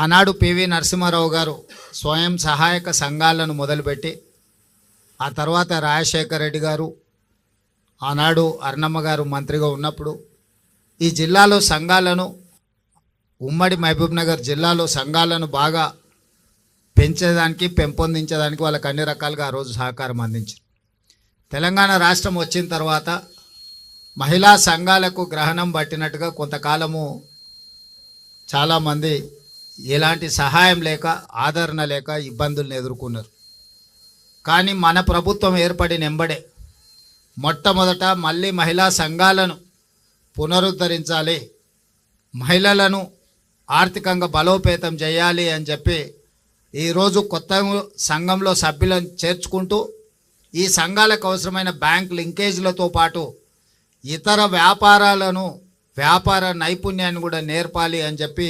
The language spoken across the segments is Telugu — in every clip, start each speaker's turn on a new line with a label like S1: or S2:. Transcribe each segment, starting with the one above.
S1: ఆనాడు పివి నరసింహారావు గారు స్వయం సహాయక సంఘాలను మొదలుపెట్టి ఆ తర్వాత రాజశేఖర రెడ్డి గారు ఆనాడు అర్ణమ్మ గారు మంత్రిగా ఉన్నప్పుడు ఈ జిల్లాలో సంఘాలను ఉమ్మడి మహబూబ్నగర్ జిల్లాలో సంఘాలను బాగా పెంచేదానికి పెంపొందించేదానికి వాళ్ళకి అన్ని రకాలుగా ఆ రోజు సహకారం అందించారు. తెలంగాణ రాష్ట్రం వచ్చిన తర్వాత మహిళా సంఘాలకు గ్రహణం పట్టినట్టుగా కొంతకాలము చాలామంది ఎలాంటి సహాయం లేక ఆదరణ లేక ఇబ్బందులను ఎదుర్కొన్నారు. కానీ మన ప్రభుత్వం ఏర్పడిన ఎంబడే మొట్టమొదట మళ్ళీ మహిళా సంఘాలను పునరుద్ధరించాలి, మహిళలను ఆర్థికంగా బలోపేతం చేయాలి అని చెప్పి ఈరోజు కొత్త సంఘంలో సభ్యులను చేర్చుకుంటూ ఈ సంఘాలకు అవసరమైన బ్యాంక్ లింకేజ్లతో పాటు ఇతర వ్యాపార నైపుణ్యాన్ని కూడా నేర్పాలి అని చెప్పి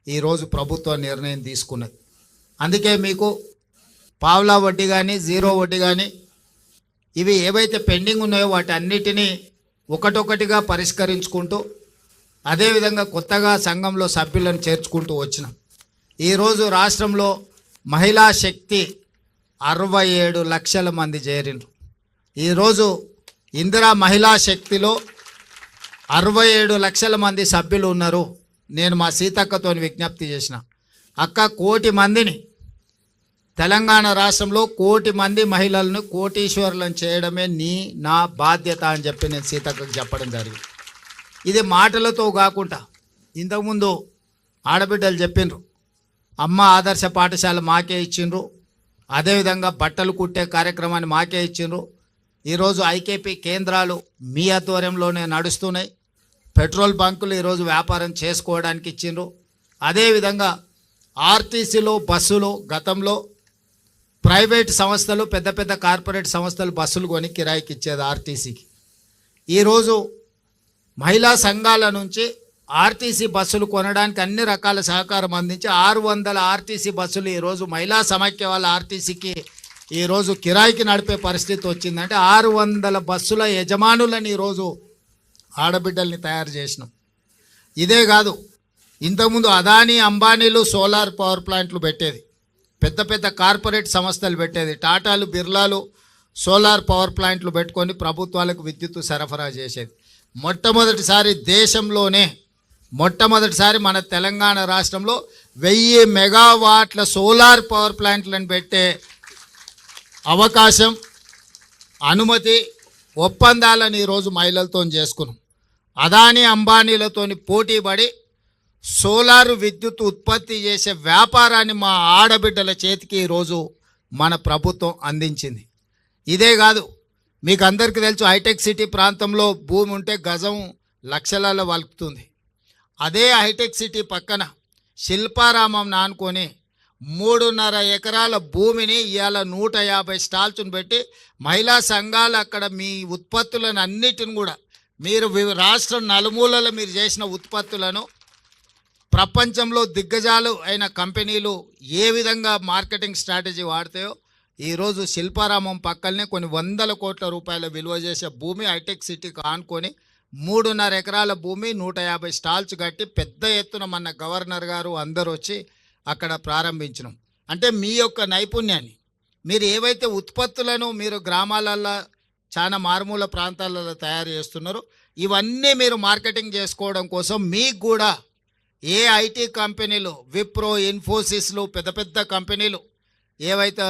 S1: ఈరోజు ప్రభుత్వం నిర్ణయం తీసుకున్నది. అందుకే మీకు పావలా వడ్డీ కానీ జీరో వడ్డీ కానీ ఇవి ఏవైతే పెండింగ్ ఉన్నాయో వాటి అన్నిటినీ ఒకటొకటిగా పరిష్కరించుకుంటూ అదేవిధంగా కొత్తగా సంఘంలో సభ్యులను చేర్చుకుంటూ వచ్చినాం. ఈరోజు రాష్ట్రంలో మహిళా శక్తి 67 లక్షల మంది చేరిండ్రు. ఈరోజు ఇందిరా మహిళా శక్తిలో 67 లక్షల మంది సభ్యులు ఉన్నారు. నేను మా సీతక్కతో విజ్ఞప్తి చేసిన, అక్క 1 కోటి మందిని తెలంగాణ రాష్ట్రంలో 1 కోటి మంది మహిళలను కోటీశ్వరులను చేయడమే నా బాధ్యత అని చెప్పి నేను సీతక్కకు చెప్పడం జరిగింది. ఇది మాటలతో కాకుండా ఇంతకుముందు ఆడబిడ్డలు చెప్పిండ్రు, అమ్మ ఆదర్శ పాఠశాల మాకే ఇచ్చిండ్రు, అదేవిధంగా బట్టలు కుట్టే కార్యక్రమాన్ని మాకే ఇచ్చిండ్రు. ఈరోజు ఐకేపీ కేంద్రాలు మీ ఆధ్వర్యంలోనే నడుస్తున్నాయి. పెట్రోల్ బంకులు ఈరోజు వ్యాపారం చేసుకోవడానికి ఇచ్చిండ్రు. అదేవిధంగా ఆర్టీసీలో బస్సులు గతంలో ప్రైవేట్ సంస్థలు పెద్ద పెద్ద కార్పొరేట్ సంస్థలు బస్సులు కొని కిరాయికి ఇచ్చేది ఆర్టీసీకి. ఈరోజు మహిళా సంఘాల నుంచి ఆర్టీసీ బస్సులు కొనడానికి అన్ని రకాల సహకారం అందించి 600 ఆర్టీసీ బస్సులు ఈరోజు మహిళా సమైక్య వాళ్ళ ఆర్టీసీకి ఈరోజు కిరాయికి నడిపే పరిస్థితి వచ్చిందంటే 600 బస్సుల యజమానులను ఈరోజు ఆడబిడ్డల్ని తయారు చేసినాం. ఇదే కాదు, ఇంతకుముందు అదానీ అంబానీలు సోలార్ పవర్ ప్లాంట్లు పెట్టేది, పెద్ద పెద్ద కార్పొరేట్ సంస్థలు పెట్టేది, టాటాలు బిర్లాలు సోలార్ పవర్ ప్లాంట్లు పెట్టుకొని ప్రభుత్వాలకు విద్యుత్తు సరఫరా చేసేది. మొట్టమొదటిసారి మన తెలంగాణ రాష్ట్రంలో 1000 మెగావాట్ల సోలార్ పవర్ ప్లాంట్లను పెట్టే అవకాశం, అనుమతి, ఒప్పందాలను ఈరోజు మహిళలతో చేసుకున్నాం. అదానీ అంబానీలతోని పోటీపడి సోలారు విద్యుత్ ఉత్పత్తి చేసే వ్యాపారాన్ని మా ఆడబిడ్డల చేతికి ఈరోజు మన ప్రభుత్వం అందించింది. ఇదే కాదు, మీకు అందరికీ తెలుసు, హైటెక్ సిటీ ప్రాంతంలో భూమి ఉంటే గజం లక్షలలో వలుకుతుంది. అదే హైటెక్ సిటీ పక్కన శిల్పారామం నానుకొని 3.5 ఎకరాల భూమిని ఇవాళ 150 స్టాల్స్ను పెట్టి మహిళా సంఘాలు అక్కడ మీ ఉత్పత్తులను అన్నిటిని కూడా మీరు రాష్ట్రం నలుమూలలో మీరు చేసిన ఉత్పత్తులను ప్రపంచంలో దిగ్గజాలు అయిన కంపెనీలు ఏ విధంగా మార్కెటింగ్ స్ట్రాటజీ వాడతాయో ఈరోజు శిల్పారామం పక్కనే కొన్ని 100 కోట్ల రూపాయల విలువ చేసే భూమి హైటెక్ సిటీకి ఆనుకొని 3.5 ఎకరాల భూమి 150 స్టాల్స్ కట్టి పెద్ద ఎత్తున మన గవర్నర్ గారు అందరూ వచ్చి అక్కడ ప్రారంభించినాం. అంటే మీ యొక్క నైపుణ్యాన్ని మీరు ఏవైతే ఉత్పత్తులను మీరు గ్రామాలలో చాలా మారుమూల ప్రాంతాలలో తయారు చేస్తున్నారో ఇవన్నీ మీరు మార్కెటింగ్ చేసుకోవడం కోసం మీకు కూడా ఏ ఐటీ కంపెనీలు, విప్రో, ఇన్ఫోసిస్లు, పెద్ద పెద్ద కంపెనీలు ఏవైతే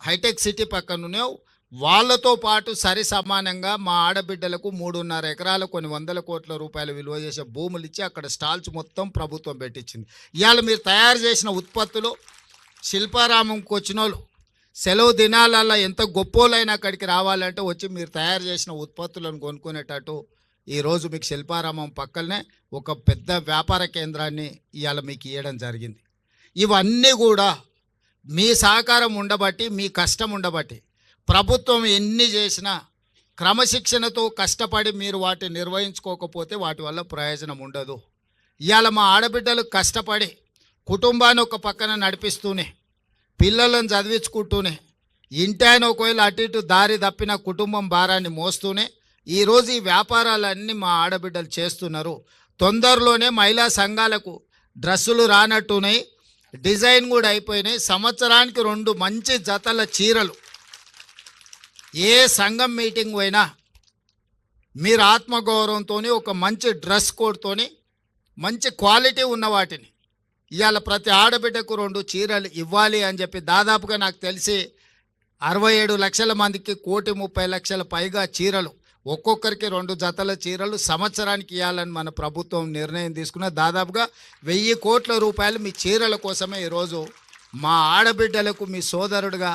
S1: హైటెక్ సిటీ పక్కన ఉన్నాయో వాళ్ళతో పాటు సరి సమానంగా మా ఆడబిడ్డలకు 3.5 ఎకరాలు కొన్ని 100 కోట్ల రూపాయల విలువ చేసే భూములు ఇచ్చి అక్కడ స్టాల్స్ మొత్తం ప్రభుత్వం పెట్టించింది. ఇవాళ మీరు తయారు చేసిన ఉత్పత్తులు శిల్పారామంకి వచ్చిన వాళ్ళు సెలవు దినాలల్లో ఎంత గొప్పోలైనా అక్కడికి రావాలంటే వచ్చి మీరు తయారు చేసిన ఉత్పత్తులను కొనుక్కునేటట్టు ఈరోజు మీకు శిల్పారామం పక్కనే ఒక పెద్ద వ్యాపార కేంద్రాన్ని ఇవాళ మీకు ఇవ్వడం జరిగింది. ఇవన్నీ కూడా మీ సహకారం ఉండబట్టి, మీ కష్టం ఉండబట్టి ప్రభుత్వం ఎన్ని చేసినా క్రమశిక్షణతో కష్టపడి మీరు వాటిని నిర్వహించుకోకపోతే వాటి వల్ల ప్రయోజనం ఉండదు. ఇవాళ మా ఆడబిడ్డలు కష్టపడి కుటుంబాన్ని ఒక పక్కన నడిపిస్తూనే, పిల్లలను చదివించుకుంటూనే, ఇంటాయన ఒకవేళ అటు ఇటు దారి తప్పిన కుటుంబం భారాన్ని మోస్తూనే ఈరోజు ఈ వ్యాపారాలన్నీ మా ఆడబిడ్డలు చేస్తున్నారు. తొందరలోనే మహిళా సంఘాలకు డ్రెస్సులు రానట్టున్నాయి, డిజైన్ కూడా అయిపోయినాయి. సంవత్సరానికి 2 మంచి జతల చీరలు. ఏ సంఘం మీటింగ్ పోయినా మీరు ఆత్మగౌరవంతో ఒక మంచి డ్రెస్ కోడ్తోని మంచి క్వాలిటీ ఉన్న వాటిని ఇవాళ ప్రతి ఆడబిడ్డకు 2 చీరలు ఇవ్వాలి అని చెప్పి దాదాపుగా నాకు తెలిసి 67 లక్షల మందికి 1,30,00,000 పైగా చీరలు, ఒక్కొక్కరికి 2 జతల చీరలు సంవత్సరానికి ఇవ్వాలని మన ప్రభుత్వం నిర్ణయం తీసుకున్న. దాదాపుగా 1000 కోట్ల రూపాయలు మీ చీరల కోసమే ఈరోజు మా ఆడబిడ్డలకు మీ సోదరుడుగా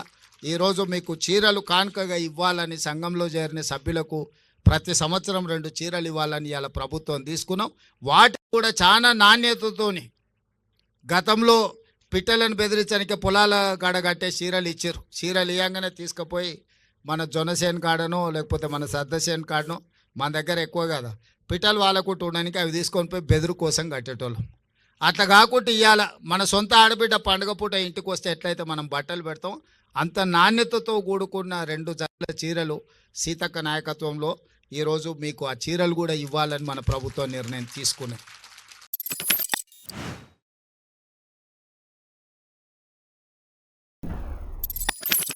S1: ఈరోజు మీకు చీరలు కానుకగా ఇవ్వాలని సంఘంలో చేరిన సభ్యులకు ప్రతి సంవత్సరం 2 చీరలు ఇవ్వాలని ఇవాళ ప్రభుత్వం తీసుకున్నాం. వాటి కూడా చాలా నాణ్యతతోని గతంలో పిట్టలను బెదిరించడానికి పొలాల కాడ కట్టే చీరలు ఇచ్చారు. చీరలు ఇవ్వగానే తీసుకుపోయి మన జొన్నసేన్ కాడనో లేకపోతే మన సద్దసేన్ కాడనో, మన దగ్గర ఎక్కువ కదా పిట్టలు వాళ్ళకు ఉండడానికి అవి తీసుకొని పోయి బెదురు కోసం కట్టేటోళ్ళం. అట్లా కాకుండా ఇవాళ మన సొంత ఆడబిడ్డ పండుగ పూట ఇంటికి వస్తే ఎట్లయితే మనం బట్టలు పెడతాం అంత నాణ్యతతో కూడుకున్న 2 జతల చీరలు సీతక్క నాయకత్వంలో ఈరోజు మీకు ఆ చీరలు కూడా ఇవ్వాలని మన ప్రభుత్వం నిర్ణయం తీసుకున్నది.